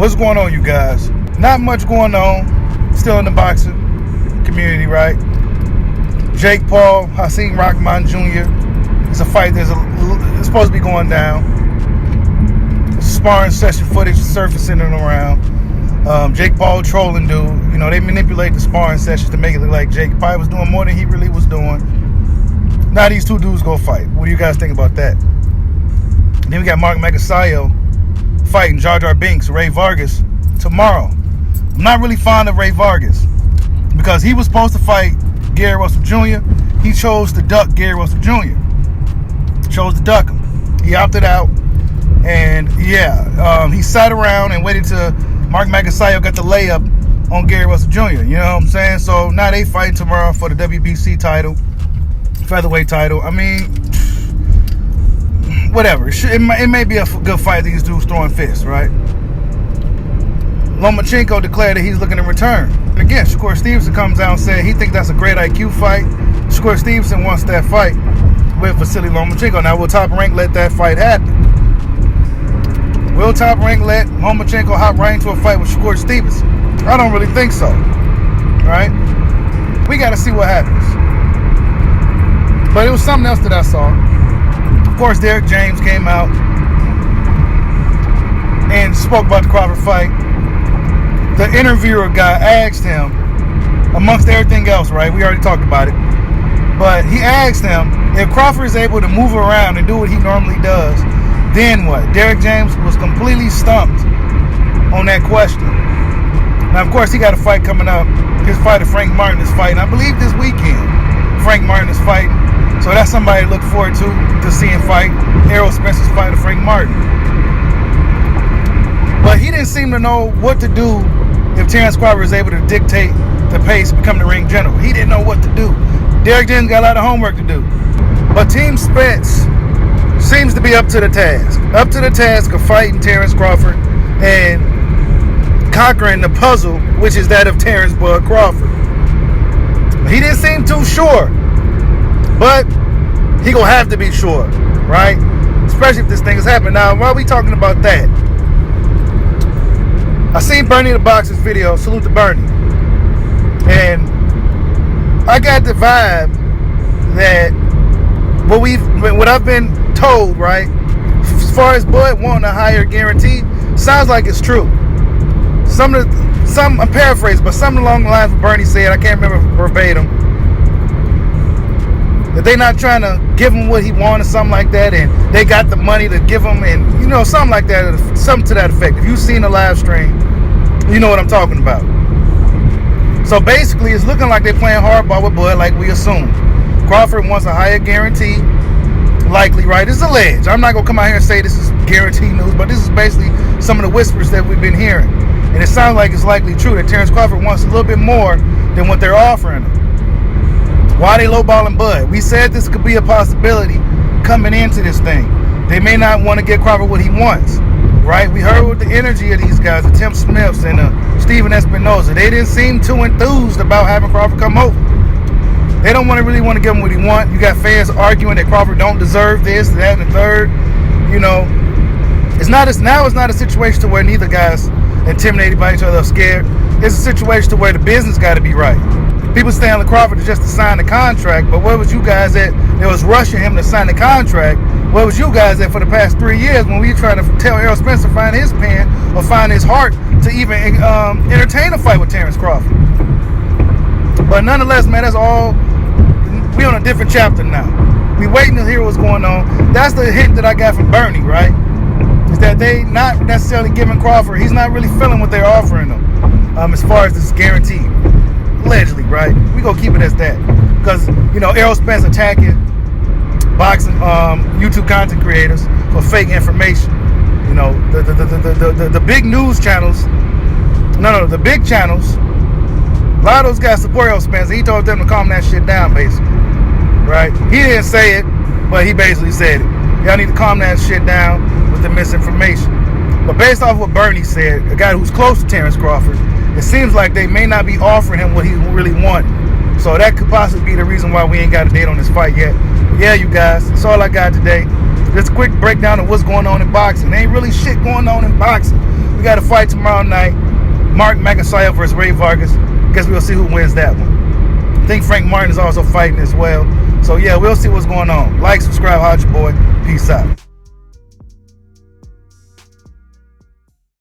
What's going on, you guys? Not much going on. Still in the boxing community, right? Jake Paul, Hakeem Rahman Jr. It's a fight it's supposed to be going down. Sparring session footage surfacing and around. Jake Paul trolling dude. You know, they manipulate the sparring sessions to make it look like Jake probably was doing more than he really was doing. Now these two dudes go fight. What do you guys think about that? And then we got Mark Magasayo fighting Jar Jar Binks, Ray Vargas, tomorrow. I'm not really fond of Ray Vargas because he was supposed to fight Gary Russell Jr. He chose to duck Gary Russell Jr. Chose to duck him. He opted out. And he sat around and waited till Mark Magasayo got the layup on Gary Russell Jr. You know what I'm saying? So now they fighting tomorrow for the WBC title, featherweight title. I mean, whatever. It may be a good fight. These dudes throwing fists, right? Lomachenko declared that he's looking to return. And again, Shakur Stevenson comes out and said he thinks that's a great IQ fight. Shakur Stevenson wants that fight with Vasily Lomachenko. Now, will Top Rank let that fight happen? Will Top Rank let Lomachenko hop right into a fight with Shakur Stevenson? I don't really think so. Right? We got to see what happens. But it was something else that I saw. Of course, Derek James came out and spoke about the Crawford fight. The interviewer guy asked him, amongst everything else, right? We already talked about it. But he asked him, if Crawford is able to move around and do what he normally does, then what? Derek James was completely stumped on that question. Now, of course, he got a fight coming up. His fighter, Frank Martin, is fighting. I believe this weekend, Frank Martin is fighting. So that's somebody to look forward to seeing fight. Errol Spencer's fighter, Frank Martin. But he didn't seem to know what to do if Terence Crawford is able to dictate the pace, become the ring general. He didn't know what to do. Derek James got a lot of homework to do. But Team Spence seems to be up to the task. Up to the task of fighting Terence Crawford and conquering the puzzle, which is that of Terence Bud Crawford. He didn't seem too sure. But he gonna have to be sure, right? Especially if this thing has happened. Now, while we talking about that, I seen Bernie the Boxer's video. Salute to Bernie. And I got the vibe that what I've been told, right, as far as Bud wanting a higher guarantee, sounds like it's true. I'm paraphrasing, but something along the lines of Bernie said, I can't remember verbatim, that they not trying to give him what he wanted, something like that, and they got the money to give him, and something like that, something to that effect. If you've seen the live stream, you know what I'm talking about. So basically, it's looking like they're playing hardball with Bud, like we assumed. Crawford wants a higher guarantee, likely, right? This is alleged. I'm not gonna come out here and say this is guaranteed news, but this is basically some of the whispers that we've been hearing, and it sounds like it's likely true that Terence Crawford wants a little bit more than what they're offering him. Why are they lowballing Bud? We said this could be a possibility coming into this thing. They may not want to get Crawford what he wants, right? We heard with the energy of these guys, the Tim Smiths and Steven Espinoza. They didn't seem too enthused about having Crawford come over. They don't really want to give him what he wants. You got fans arguing that Crawford don't deserve this, that, and the third. It's not a situation to where neither guy's intimidated by each other or scared. It's a situation to where the business got to be right. People saying Crawford just to sign the contract, but where was you guys at that was rushing him to sign the contract? Where was you guys at for the past 3 years when we were trying to tell Errol Spencer to find his pen or find his heart to even entertain a fight with Terence Crawford? But nonetheless, man, that's all. We on a different chapter now. We waiting to hear what's going on. That's the hint that I got from Bernie, right? Is that they not necessarily giving Crawford. He's not really feeling what they're offering him as far as this guarantee. Allegedly, right? We gonna keep it as that because Errol Spence attacking boxing YouTube content creators for fake information. The big news channels. The big channels. A lot of those guys support Errol Spence. He told them to calm that shit down, basically. Right? He didn't say it, but he basically said it. Y'all need to calm that shit down with the misinformation. But based off what Bernie said, a guy who's close to Terence Crawford, it seems like they may not be offering him what he really wanted. So that could possibly be the reason why we ain't got a date on this fight yet. But yeah, you guys, that's all I got today. Just a quick breakdown of what's going on in boxing. There ain't really shit going on in boxing. We got a fight tomorrow night. Mark McIntyre versus Ray Vargas. Guess we'll see who wins that one. I think Frank Martin is also fighting as well. So yeah, we'll see what's going on. Like, subscribe, holla at your boy. Peace out.